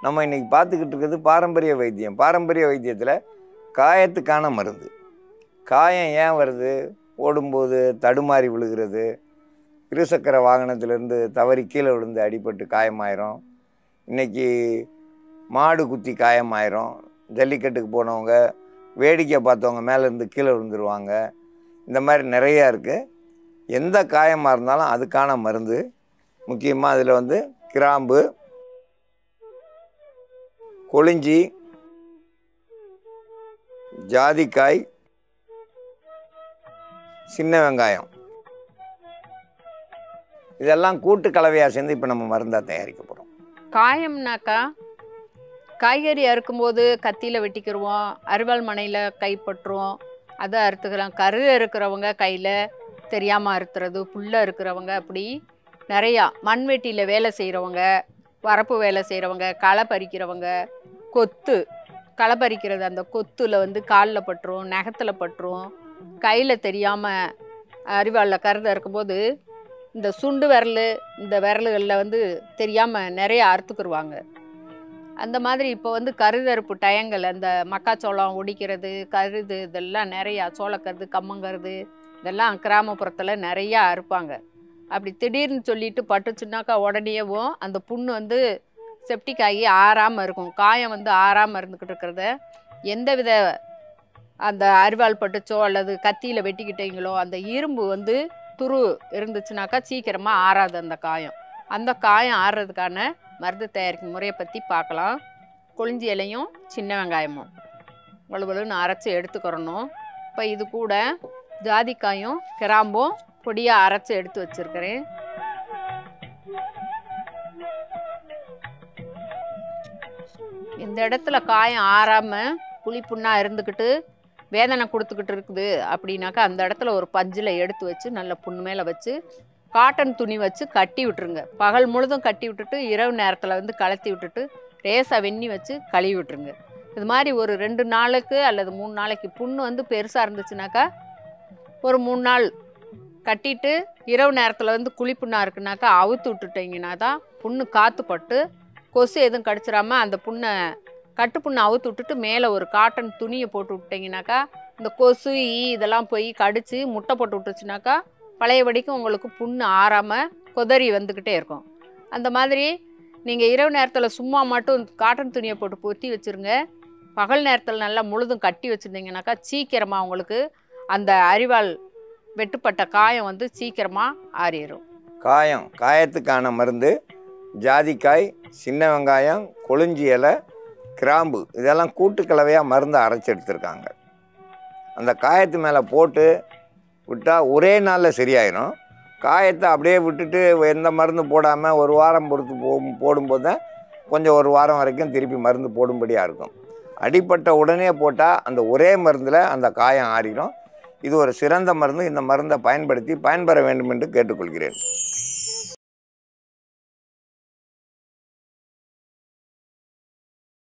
நம்ம இன்றைக்கி பார்த்துக்கிட்டு இருக்கிறது பாரம்பரிய வைத்தியம். பாரம்பரிய வைத்தியத்தில் காயத்துக்கான மருந்து. காயம் ஏன் வருது? ஓடும்போது தடுமாறி விழுகிறது, இருசக்கர வாகனத்திலேருந்து தவறி கீழே விழுந்து அடிபட்டு காயமாயிரும், இன்றைக்கி மாடு குத்தி காயமாயிரும், ஜல்லிக்கட்டுக்கு போனவங்க வேடிக்கை பார்த்தவங்க மேலேருந்து கீழே விழுந்துருவாங்க. இந்த மாதிரி நிறையா இருக்குது. எந்த காயமாக இருந்தாலும் அதுக்கான மருந்து. முக்கியமாக அதில் கிராம்பு, கொளிஞ்சி, ஜாதிக்காய், சின்ன வெங்காயம், இதெல்லாம் கூட்டு கலவையாக சேர்ந்து இப்போ நம்ம மருந்தாக தயாரிக்க போகிறோம். காயம்னாக்கா காய்கறி அறுக்கும்போது கத்தியில் வெட்டிக்கிடுவோம், அரிவாள் மனையில் கைப்பற்றுவோம், அதை அறுத்துக்கிறோம். கரு இருக்கிறவங்க கையில் தெரியாமல் அறுத்துறது, புல்லை இருக்கிறவங்க, அப்படி நிறையா மண்வெட்டியில் வேலை செய்கிறவங்க, வரப்பு வேலை செய்கிறவங்க, களை பறிக்கிறவங்க, களை பறிக்கிறது, அந்த கொத்தில் காலில் பட்டுரும், நகத்தில் பட்டுரும், கையில் தெரியாமல் அரிவாளில் கருதை இருக்கும்போது இந்த சுண்டு விரல், இந்த விரல்களில் தெரியாமல் நிறைய அறுத்துக்குருவாங்க. அந்த மாதிரி இப்போ கருதறுப்பு டயங்கள், அந்த மக்காச்சோளம் ஒடிக்கிறது, கருது, இதெல்லாம் நிறையா, சோளக்கருது, கம்மங்கருது, இதெல்லாம் கிராமப்புறத்தில் நிறையா அறுப்பாங்க. அப்படி திடீர்னு சொல்லிட்டு பட்டுச்சுன்னாக்கா உடனேவும் அந்த புண்ணு செப்டிக் ஆகி ஆறாமல் இருக்கும். காயம் ஆறாமல் இருந்துக்கிட்டு இருக்கிறத எந்தவித அந்த அரிவாள் பட்டுச்சோ அல்லது கத்தியில் வெட்டிக்கிட்டீங்களோ அந்த இரும்பு துரு இருந்துச்சுனாக்கா சீக்கிரமாக ஆறாது அந்த காயம். அந்த காயம் ஆறுறதுக்கான மருந்து தயாரிக்கும் முறையை பற்றி பார்க்கலாம். கொளிஞ்சி இலையும் சின்ன வெங்காயமும் வலுவலுன்னு அரைச்சி எடுத்துக்கிறணும். இப்போ இது கூட ஜாதிக்காயும் கிராம்பும் பொடியாக அரைச்சி எடுத்து வச்சுருக்கிறேன். இந்த இடத்துல காயம் ஆறாமல் புளிப்புண்ணாக இருந்துக்கிட்டு வேதனை கொடுத்துக்கிட்டு இருக்குது அப்படின்னாக்கா அந்த இடத்துல ஒரு பஞ்சில் எடுத்து வச்சு நல்ல புண்ணு மேலே வச்சு காட்டன் துணி வச்சு கட்டி விட்டுருங்க. பகல் முழுதும் கட்டி விட்டுட்டு இரவு நேரத்தில் கலத்தி விட்டுட்டு ரேசாக வெண்ணி வச்சு கழுவி விட்டுருங்க. இது மாதிரி ஒரு 2 நாளுக்கு அல்லது 3 நாளைக்கு புண்ணு பெருசாக இருந்துச்சுனாக்கா ஒரு 3 நாள் கட்டிட்டு இரவு நேரத்தில் குளிப்புண்ணா இருக்குனாக்கா அவுத்து விட்டுட்டிங்கன்னா தான் புண்ணு காற்று பட்டு கொசு எதுவும் கடிச்சிடாமல் அந்த புண்ணை கட்டுப்புண்ணை அவுத்து விட்டுட்டு மேலே ஒரு காட்டன் துணியை போட்டு விட்டிங்கனாக்கா இந்த கொசு இதெல்லாம் போய் கடித்து முட்டை போட்டு விட்டுச்சுனாக்கா பழையபடிக்கும் உங்களுக்கு புண்ணு ஆறாமல் கொதறி வந்துக்கிட்டே இருக்கும். அந்த மாதிரி நீங்கள் இரவு நேரத்தில் சும்மா மட்டும் காட்டன் துணியை போட்டு பொத்தி வச்சுருங்க. பகல் நேரத்தில் நல்லா முழுதும் கட்டி வச்சுருந்தீங்கனாக்கா சீக்கிரமாக உங்களுக்கு அந்த அரிவாள் வெட்டுப்பட்ட காயம் சீக்கிரமாக ஆறிடும். காயத்துக்கான மருந்து ஜாதிக்காய், சின்ன வெங்காயம், கொளிஞ்சி இலை, கிராம்பு, இதெல்லாம் கூட்டு கலவையாக மருந்து அரைச்சி எடுத்துருக்காங்க. அந்த காயத்து மேலே போட்டு விட்டால் ஒரே நாளில் சரியாயிடும். காயத்தை அப்படியே விட்டுட்டு எந்த மருந்து போடாமல் ஒரு வாரம் பொறுத்து போடும்போது தான் கொஞ்சம் ஒரு வாரம் வரைக்கும் திருப்பி மருந்து போடும்படியாக இருக்கும். அடிப்பட்ட உடனே போட்டால் அந்த ஒரே மருந்தில் அந்த காயம் ஆறிடும். இது ஒரு சிறந்த மருந்து. இந்த மருந்தை பயன்படுத்தி பயன்பெற வேண்டும் என்று கேட்டுக்கொள்கிறேன்.